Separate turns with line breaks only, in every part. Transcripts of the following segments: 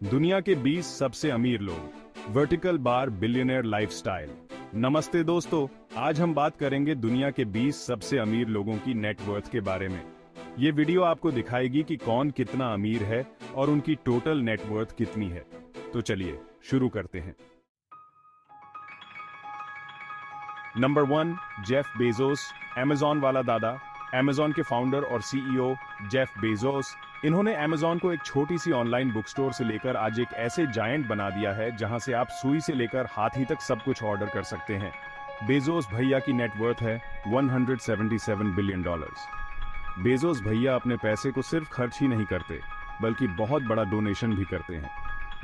दुनिया के 20 सबसे अमीर लोग, वर्टिकल बार बिलियनर लाइफस्टाइल। नमस्ते दोस्तों, आज हम बात करेंगे दुनिया के 20 सबसे अमीर लोगों की नेटवर्थ के बारे में। ये वीडियो आपको दिखाएगी कि कौन कितना अमीर है और उनकी टोटल नेटवर्थ कितनी है। तो चलिए शुरू करते हैं। नंबर 1, जेफ बेजोस, अमेजॉन वाला दादा। अमेजॉन के फाउंडर और सीईओ जेफ बेजोस, इन्होंने अमेजॉन को एक छोटी सी ऑनलाइन बुक स्टोर से लेकर आज एक ऐसे जायंट बना दिया है जहां से आप सुई से लेकर हाथी तक सब कुछ ऑर्डर कर सकते हैं। बेजोस भैया की नेटवर्थ है $177 बिलियन। बेजोस भैया अपने पैसे को सिर्फ खर्च ही नहीं करते बल्कि बहुत बड़ा डोनेशन भी करते हैं।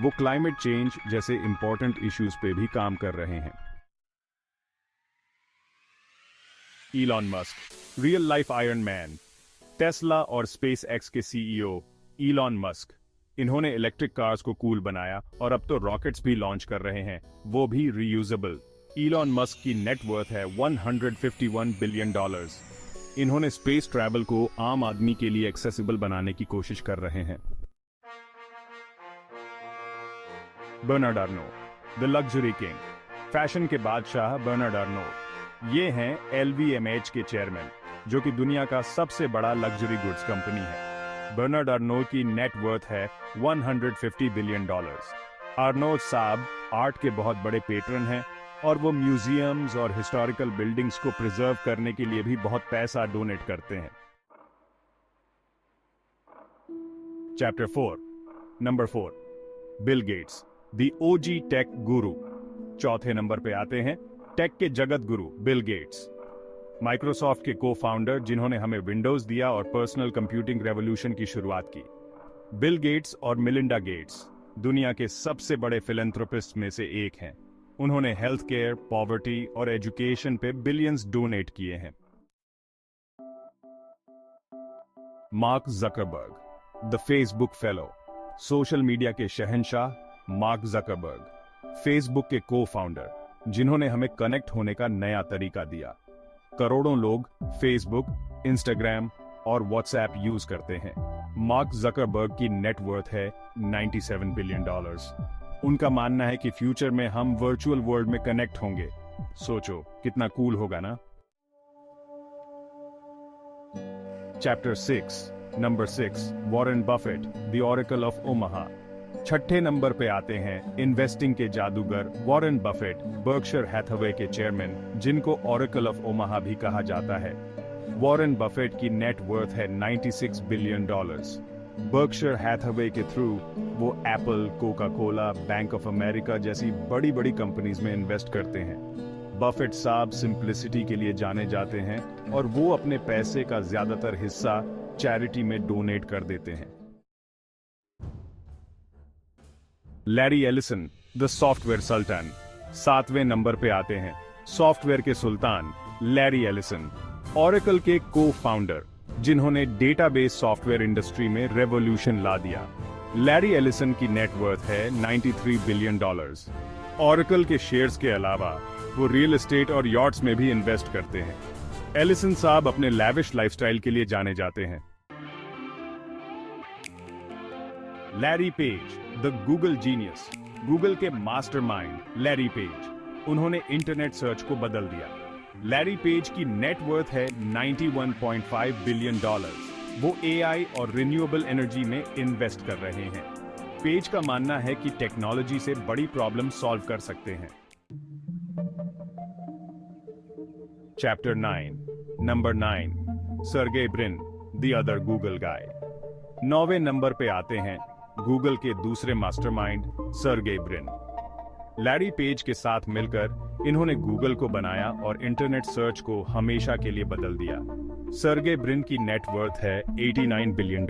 वो क्लाइमेट चेंज जैसे इंपॉर्टेंट इश्यूज पे भी काम कर रहे हैं। Elon Musk, real life iron man. Tesla और स्पेस एक्स के सीईओ इलॉन मस्क, इन्होंने इलेक्ट्रिक कार्स को कूल बनाया और अब तो रॉकेट्स भी लॉन्च कर रहे हैं, वो भी रीयूजेबल। इलॉन मस्क की नेटवर्थ है $151 बिलियन। इन्होंने स्पेस ट्रैवल को आम आदमी के लिए एक्सेसिबल बनाने की कोशिश कर रहे हैं। Bernard Arnault, the luxury king. Fashion के बादशाह बर्नार्ड अर्नो, ये हैं LVMH के चेयरमैन, जो कि दुनिया का सबसे बड़ा लग्जरी गुड्स कंपनी है। बर्नार्ड अर्नो की नेटवर्थ है $150 बिलियन। अर्नो साहब आर्ट के बहुत बड़े पैट्रन हैं और वो म्यूजियम्स और हिस्टोरिकल बिल्डिंग्स को प्रिजर्व करने के लिए भी बहुत पैसा डोनेट करते हैं। Chapter 4, number 4, Bill Gates, the OG tech guru. चौथे नंबर पे आते हैं टेक के Jagat Guru Bill Gates, Microsoft के को-फाउंडर जिन्होंने हमें विंडोज दिया और पर्सनल कंप्यूटिंग रेवोल्यूशन की शुरुआत की। बिल गेट्स और मिलिंडा गेट्स दुनिया के सबसे बड़े फिलैंथ्रोपिस्ट में से एक हैं। उन्होंने हेल्थ केयर, पॉवर्टी और एजुकेशन पे बिलियंस डोनेट किए हैं। Mark Zuckerberg, the Facebook fellow, social media के शहंशाह मार्क जकरबर्ग, फेसबुक के को-फाउंडर जिन्होंने हमें कनेक्ट होने का नया तरीका दिया। करोड़ों लोग फेसबुक, इंस्टाग्राम और व्हाट्सएप यूज करते हैं। मार्क जकरबर्ग की नेटवर्थ है $97 बिलियन। उनका मानना है कि फ्यूचर में हम वर्चुअल वर्ल्ड में कनेक्ट होंगे। सोचो कितना कूल होगा ना। Chapter 6, number 6, Warren Buffett, the oracle of Omaha. छठे नंबर पे आते हैं इन्वेस्टिंग के जादूगर वॉरेन बफेट, बर्कशायर हैथवे के चेयरमैन, जिनको ऑरेकल ऑफ ओमाहा भी कहा जाता है। वॉरेन बफेट की नेटवर्थ है $96 बिलियन। बर्कशायर हैथवे के थ्रू वो Apple, Coca Cola, bank of America जैसी बड़ी बड़ी कंपनीज में इन्वेस्ट करते हैं। बफेट साहब सिंप्लिसिटी के लिए जाने जाते हैं और वो अपने पैसे का ज्यादातर हिस्सा चैरिटी में डोनेट कर देते हैं। लैरी एलिसन, द सॉफ्टवेयर सुल्तान। 7वें नंबर पे आते हैं सॉफ्टवेयर के सुल्तान लैरी एलिसन, ऑरेकल के को-फाउंडर जिन्होंने डेटाबेस सॉफ्टवेयर इंडस्ट्री में रेवोल्यूशन ला दिया। लैरी एलिसन की नेटवर्थ है $93 बिलियन। ऑरेकल के शेयर्स के अलावा वो रियल एस्टेट और यॉट्स में भी इन्वेस्ट करते हैं। एलिसन साहब अपने लैविश लाइफस्टाइल के लिए जाने जाते हैं। Larry page, the Google genius, Google के मास्टरमाइंड लैरी पेज, उन्होंने इंटरनेट सर्च को बदल दिया। लैरी पेज की नेटवर्थ है $91.5 बिलियन। वो AI और रिन्यूएबल एनर्जी में इन्वेस्ट कर रहे हैं। पेज का मानना है कि टेक्नोलॉजी से बड़ी प्रॉब्लम सॉल्व कर सकते हैं। Chapter 9, number 9, Sergey Brin, the other Google guy. 9वें नंबर पे आते हैं गूगल के दूसरे mastermind Sergey Brin. Larry Page के साथ मिलकर इन्होंने गूगल को बनाया और इंटरनेट सर्च को हमेशा के लिए बदल दिया। सर्गेई ब्रिन की नेटवर्थ है $89 बिलियन।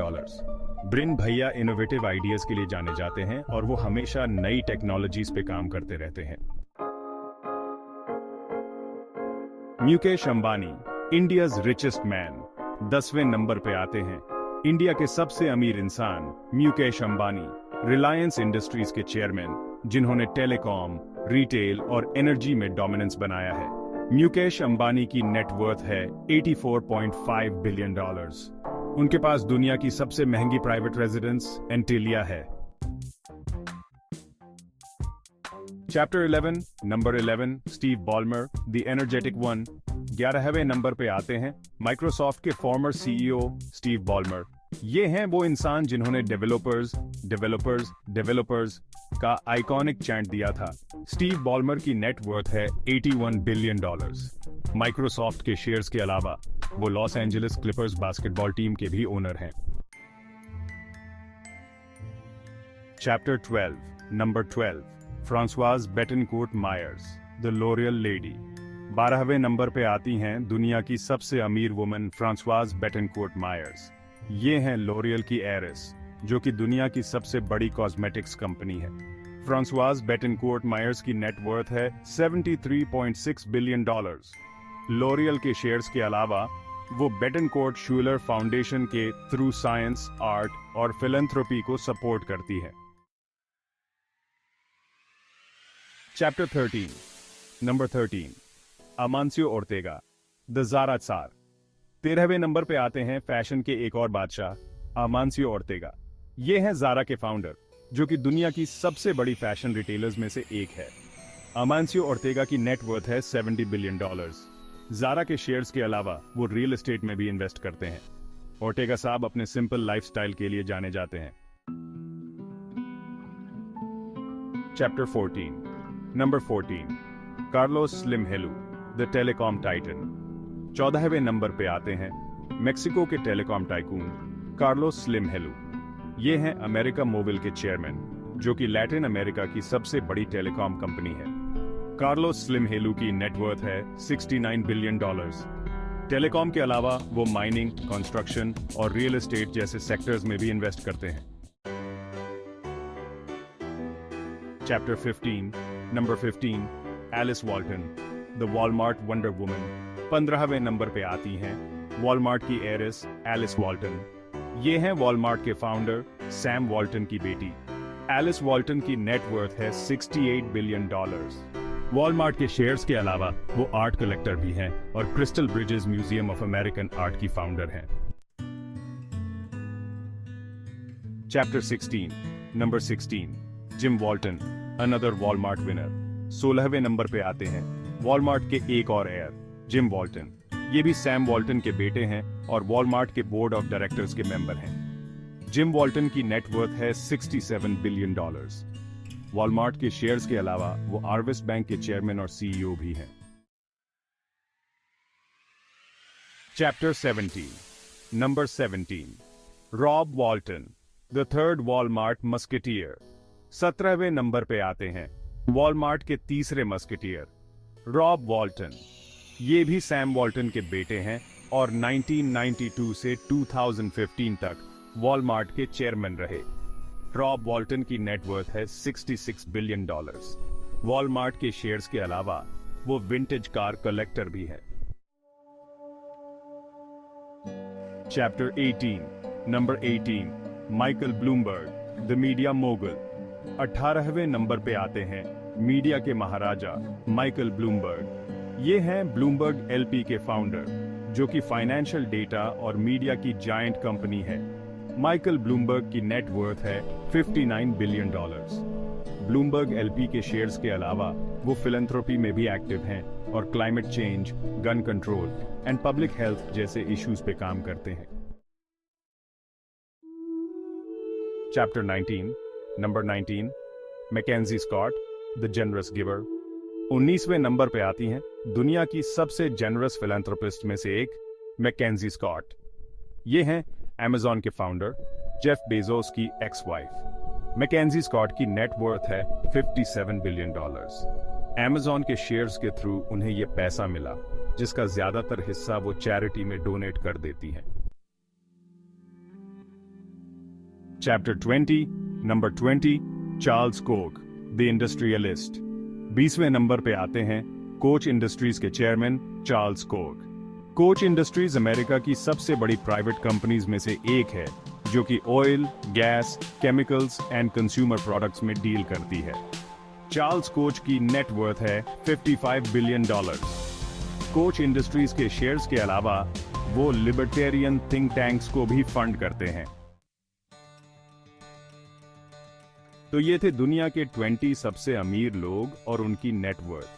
ब्रिन भैया इनोवेटिव आइडियाज के लिए जाने जाते हैं और वो हमेशा नई टेक्नोलॉजीज पे काम करते रहते हैं। Mukesh Ambani, India's richest man. 10वें नंबर पे आते हैं इंडिया के सबसे अमीर इंसान मुकेश अंबानी, रिलायंस इंडस्ट्रीज के चेयरमैन, जिन्होंने टेलीकॉम, रिटेल और एनर्जी में डोमिनेंस बनाया है। मुकेश अंबानी की नेटवर्थ है $84.5 बिलियन। उनके पास दुनिया की सबसे महंगी प्राइवेट रेजिडेंस एंटिलिया है। Chapter 11 number 11 Steve Ballmer the energetic one. 11वें नंबर पे आते हैं माइक्रोसॉफ्ट के फॉर्मर सीईओ स्टीव बॉलमर। ये हैं वो इंसान जिन्होंने डेवलपर्स का आइकॉनिक चैंट दिया था। स्टीव बॉलमर की नेट वर्थ है $81 बिलियन। माइक्रोसॉफ्ट के शेयर्स के अलावा वो Los Angeles Clippers basketball team के भी ओनर हैं। Chapter 12 number 12 Francoise Bettencourt Meyers the L'Oreal lady. 12वें नंबर पे आती हैं दुनिया की सबसे अमीर वुमन फ्रांसवाज बेटनकोर्ट मायर्स। ये हैं लॉरियल की एरिस, जो कि दुनिया की सबसे बड़ी कॉस्मेटिक्स कंपनी है। फ्रांसवाज बेटनकोर्ट मायर्स की नेट वर्थ है $73.6 बिलियन। लॉरियल के शेयर्स के अलावा वो बेटनकोर्ट शूलर फाउंडेशन के थ्रू साइंस, आर्ट और फिलैंथ्रोपी को सपोर्ट करती है। Chapter 13 number 13 Amancio Ortega the Zara czar. 13वें नंबर पे आते हैं फैशन के एक और बादशाह अमांसियो ओर्तेगा। ये हैं ज़ारा के फाउंडर, जो कि दुनिया की सबसे बड़ी फैशन रिटेलर्स में से एक है। अमांसियो ओर्तेगा की नेट वर्थ है $70 बिलियन। ज़ारा के शेयर्स के अलावा वो रियल एस्टेट में भी इन्वेस्ट करते हैं। ओर्टेगा साहब अपने सिंपल लाइफस्टाइल के लिए जाने जाते हैं। Chapter 14 number 14 Carlos Slim Helu the telecom titan. 14वें नंबर पे आते हैं मेक्सिको के टेलीकॉम टाइकून कार्लोस स्लिम हेलू। ये हैं अमेरिका मोबाइल के चेयरमैन, जो कि लैटिन अमेरिका की सबसे बड़ी टेलीकॉम कंपनी है। कार्लोस स्लिम हेलू की नेट वर्थ है $69 बिलियन। टेलीकॉम के अलावा वो माइनिंग, कंस्ट्रक्शन और रियल एस्टेट जैसे सेक्टर्स में भी इन्वेस्ट करते हैं। Chapter 15 number 15 Alice Walton the Walmart wonder woman. 15वें नंबर पे आती हैं वॉलमार्ट की एरिस एलिस वॉल्टन। ये हैं वॉलमार्ट के फाउंडर सैम वॉल्टन की बेटी। एलिस वॉल्टन की नेट वर्थ है $68 बिलियन। वॉलमार्ट के शेयर्स के अलावा वो आर्ट कलेक्टर भी हैं और Crystal Bridges museum of American art की फाउंडर हैं। Chapter 16 number 16 Jim Walton another Walmart winner. 16वें नंबर पे आते हैं वॉलमार्ट के एक और एयर जिम वॉल्टन। ये भी सैम वॉल्टन के बेटे हैं और वॉलमार्ट के बोर्ड ऑफ डायरेक्टर्स के मेंबर हैं। जिम वॉल्टन की नेट वर्थ है $67 बिलियन। वॉलमार्ट के शेयर्स के अलावा वो आर्विस्ट बैंक के चेयरमैन और सीईओ भी हैं। Chapter 17 number 17 Rob Walton the third Walmart musketeer. 17वें नंबर पे आते हैं वॉलमार्ट के तीसरे मस्केटियर रॉब वॉल्टन। ये भी सैम वॉल्टन के बेटे हैं और 1992 से 2015 तक वॉलमार्ट के चेयरमैन रहे। रॉब वॉल्टन की नेट वर्थ है $66 बिलियन। वॉलमार्ट के शेयर्स के अलावा वो विंटेज कार कलेक्टर भी है। Chapter 18 number 18 Michael Bloomberg the media mogul. 18वें नंबर पे आते हैं मीडिया के महाराजा माइकल ब्लूमबर्ग। ये हैं ब्लूमबर्ग एलपी के फाउंडर, जो कि फाइनेंशियल डेटा और मीडिया की जायंट कंपनी है। माइकल ब्लूमबर्ग की नेट वर्थ है $59 बिलियन। ब्लूमबर्ग एलपी के शेयर्स के अलावा वो फिलैंथ्रोपी में भी एक्टिव हैं और climate change, gun control and public health issues इश्यूज पे काम करते हैं। Chapter 19 number 19 MacKenzie Scott the generous giver. 19वें नंबर पे आती हैं दुनिया की सबसे जेनरस फिलैंथ्रोपिस्ट में से एक मैकेंजी स्कॉट। ये हैं अमेज़न के फाउंडर जेफ बेजोस की एक्स वाइफ। मैकेंजी स्कॉट की नेट वर्थ है $57 बिलियन। अमेज़न के शेयर्स के थ्रू उन्हें यह पैसा मिला, जिसका ज्यादातर हिस्सा वो चैरिटी में डोनेट कर देती हैं। Chapter 20 number 20 Charles Koch the industrialist. 20वें नंबर पे आते हैं कोच इंडस्ट्रीज के chairman Charles Koch. Koch industries America की सबसे बड़ी प्राइवेट कंपनीज में से एक है, जो कि oil, gas, chemicals and consumer products में डील करती है। चार्ल्स कोच की नेट वर्थ है $55 बिलियन। कोच इंडस्ट्रीज के शेयर्स के अलावा वो लिबर्टेरियन थिंक टैंक्स को भी फंड करते हैं। तो ये थे दुनिया के 20 सबसे अमीर लोग और उनकी नेटवर्थ।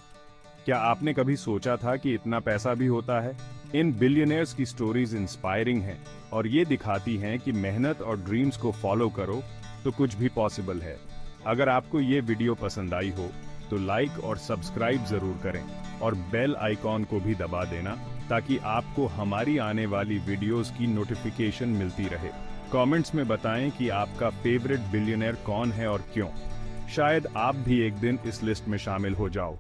क्या आपने कभी सोचा था कि इतना पैसा भी होता है? इन बिलियनियर्स की स्टोरीज इंस्पायरिंग हैं और ये दिखाती हैं कि मेहनत और ड्रीम्स को फॉलो करो तो कुछ भी पॉसिबल है। अगर आपको ये वीडियो पसंद आई हो तो लाइक और सब्सक्राइब जरूर करें और बेल आइकॉन को भी दबा देना ताकि आपको हमारी आने वाली वीडियोस की नोटिफिकेशन मिलती रहे। कमेंट्स में बताएं कि आपका फेवरेट बिलियनियर कौन है और क्यों। शायद आप भी एक दिन इस लिस्ट में शामिल हो जाओ।